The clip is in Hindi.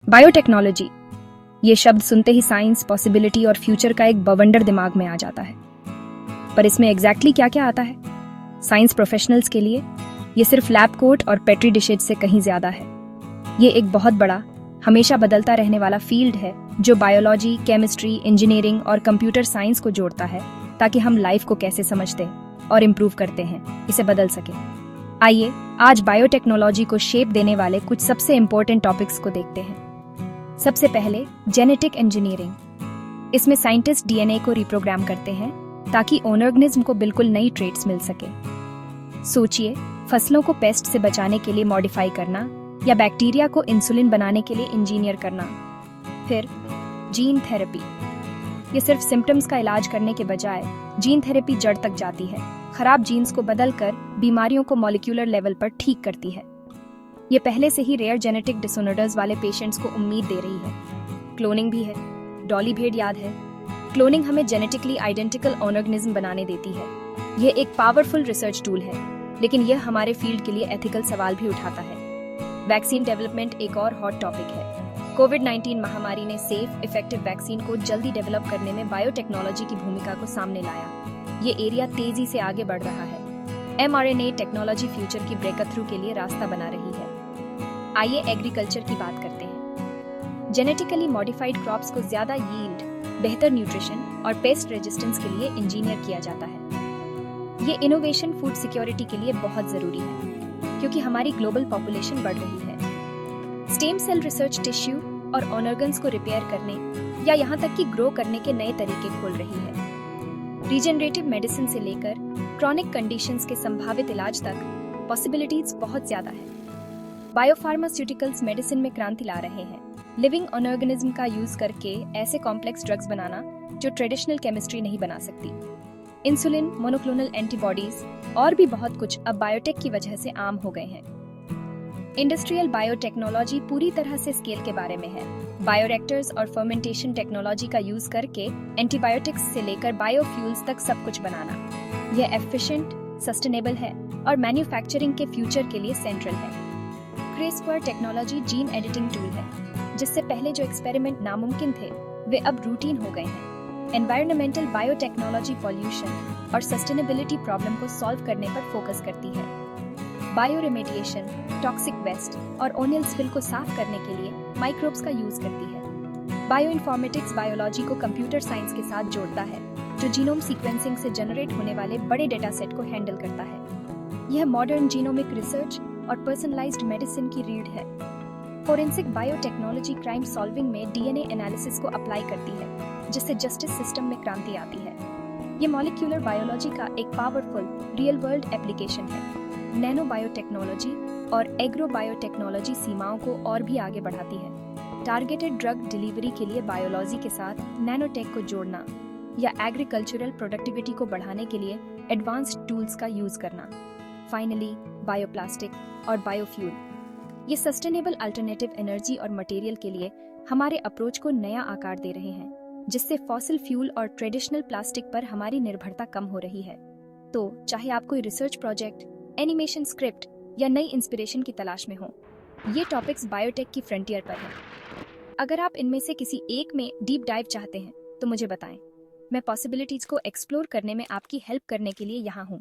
बायोटेक्नोलॉजी, ये शब्द सुनते ही साइंस, पॉसिबिलिटी और फ्यूचर का एक बवंडर दिमाग में आ जाता है। पर इसमें एग्जैक्टली क्या क्या आता है? साइंस प्रोफेशनल्स के लिए ये सिर्फ लैब कोट और पेट्री डिशेज से कहीं ज्यादा है। ये एक बहुत बड़ा, हमेशा बदलता रहने वाला फील्ड है जो बायोलॉजी, केमिस्ट्री, इंजीनियरिंग और कंप्यूटर साइंस को जोड़ता है ताकि हम लाइफ को कैसे समझते और इम्प्रूव करते हैं, इसे बदल सके। आइए आज बायोटेक्नोलॉजी को शेप देने वाले कुछ सबसे इम्पोर्टेंट टॉपिक्स को देखते हैं। सबसे पहले जेनेटिक इंजीनियरिंग। इसमें साइंटिस्ट डीएनए को रिप्रोग्राम करते हैं ताकि ऑर्गेनिज्म को बिल्कुल नई ट्रेट्स मिल सके। सोचिए, फसलों को पेस्ट से बचाने के लिए मॉडिफाई करना या बैक्टीरिया को इंसुलिन बनाने के लिए इंजीनियर करना। फिर जीन थेरेपी, ये सिर्फ सिम्टम्स का इलाज करने के बजाय जीन थेरेपी जड़ तक जाती है, खराब जीन्स को बदलकर बीमारियों को मॉलिक्यूलर लेवल पर ठीक करती है। ये पहले से ही रेयर जेनेटिक डिसऑर्डर्स वाले पेशेंट्स को उम्मीद दे रही है। क्लोनिंग भी है। डॉली भेड़ याद है? क्लोनिंग हमें जेनेटिकली आइडेंटिकल ऑर्गेनिज्म बनाने देती है। यह एक पावरफुल रिसर्च टूल है, लेकिन यह हमारे फील्ड के लिए एथिकल सवाल भी उठाता है। वैक्सीन डेवलपमेंट एक और हॉट टॉपिक है। कोविड-19 महामारी ने सेफ, इफेक्टिव वैक्सीन को जल्दी डेवलप करने में बायोटेक्नोलॉजी की भूमिका को सामने लाया। ये एरिया तेजी से आगे बढ़ रहा है। mRNA टेक्नोलॉजी फ्यूचर की ब्रेकथ्रू के लिए रास्ता बना रही है। आइए एग्रीकल्चर की बात करते हैं। जेनेटिकली मॉडिफाइड क्रॉप्स को ज्यादा यील्ड, बेहतर न्यूट्रिशन और पेस्ट रेजिस्टेंस के लिए इंजीनियर किया जाता है। ये इनोवेशन फूड सिक्योरिटी के लिए बहुत जरूरी है, क्योंकि हमारी ग्लोबल पॉपुलेशन बढ़ रही है। स्टेम सेल रिसर्च टिश्यू और ऑर्गन्स को रिपेयर करने या यहाँ तक कि ग्रो करने के नए तरीके खोल रही है। रीजनरेटिव मेडिसिन से लेकर क्रॉनिक कंडीशंस के संभावित इलाज तक पॉसिबिलिटीज बहुत ज्यादा है। बायोफार्मास्यूटिकल्स मेडिसिन में क्रांति ला रहे हैं, लिविंग ऑर्गेनिज्म का यूज करके ऐसे कॉम्प्लेक्स ड्रग्स बनाना जो ट्रेडिशनल केमिस्ट्री नहीं बना सकती। इंसुलिन, मोनोक्लोनल एंटीबॉडीज और भी बहुत कुछ अब बायोटेक की वजह से आम हो गए हैं। इंडस्ट्रियल बायोटेक्नोलॉजी पूरी तरह से स्केल के बारे में है। बायोरेक्टर्स और फर्मेंटेशन टेक्नोलॉजी का यूज करके एंटीबायोटिक्स से लेकर बायोफ्यूल्स तक सब कुछ बनाना। यह एफिशिएंट, सस्टेनेबल है और मैन्युफैक्चरिंग के फ्यूचर के लिए सेंट्रल है। CRISPR technology gene editing tool है, जिससे पहले जो एक्सपेरिमेंट नामुमकिन थे वे अब रूटीन हो गए हैं। एनवायरमेंटल बायोटेक्नोलॉजी पॉल्यूशन और सस्टेनेबिलिटी प्रॉब्लम को सॉल्व करने पर फोकस करती है। बायो रेमेडिएशन, टॉक्सिक वेस्ट और ओनियल स्पिल को साफ करने के लिए माइक्रोब्स का यूज करती है। बायो इन्फॉर्मेटिक्स बायोलॉजी को कंप्यूटर साइंस के साथ जोड़ता है, जो जीनोम सीक्वेंसिंग से जनरेट होने वाले बड़े डेटा सेट को हैंडल करता है। यह मॉडर्न जीनोमिक रिसर्च और पर्सनलाइज्ड मेडिसिन की रीढ़ है। फोरेंसिक बायोटेक्नोलॉजी क्राइम सॉल्विंग में डीएनए एनालिसिस को अप्लाई करती है, जिससे जस्टिस सिस्टम में क्रांति आती है। ये मॉलिक्यूलर बायोलॉजी का एक पावरफुल रियल वर्ल्ड एप्लीकेशन है। नैनो बायोटेक्नोलॉजी और एग्रो बायोटेक्नोलॉजी सीमाओं को और भी आगे बढ़ाती है। टारगेटेड ड्रग डिलीवरी के लिए बायोलॉजी के साथ नैनोटेक को जोड़ना या एग्रीकल्चरल प्रोडक्टिविटी को बढ़ाने के लिए एडवांस्ड टूल्स का यूज करना। फाइनली बायोप्लास्टिक और बायोफ्यूल, ये सस्टेनेबल अल्टरनेटिव एनर्जी और मटेरियल के लिए हमारे अप्रोच को नया आकार दे रहे हैं, जिससे फॉसिल फ्यूल और ट्रेडिशनल प्लास्टिक पर हमारी निर्भरता कम हो रही है। तो चाहे आप कोई रिसर्च प्रोजेक्ट, एनिमेशन स्क्रिप्ट या नई इंस्पिरेशन की तलाश में हो, ये टॉपिक्स बायोटेक की फ्रंटियर पर हैं। अगर आप इनमें से किसी एक में डीप डाइव चाहते हैं तो मुझे बताएं। मैं पॉसिबिलिटीज को एक्सप्लोर करने में आपकी हेल्प करने के लिए यहाँ हूँ।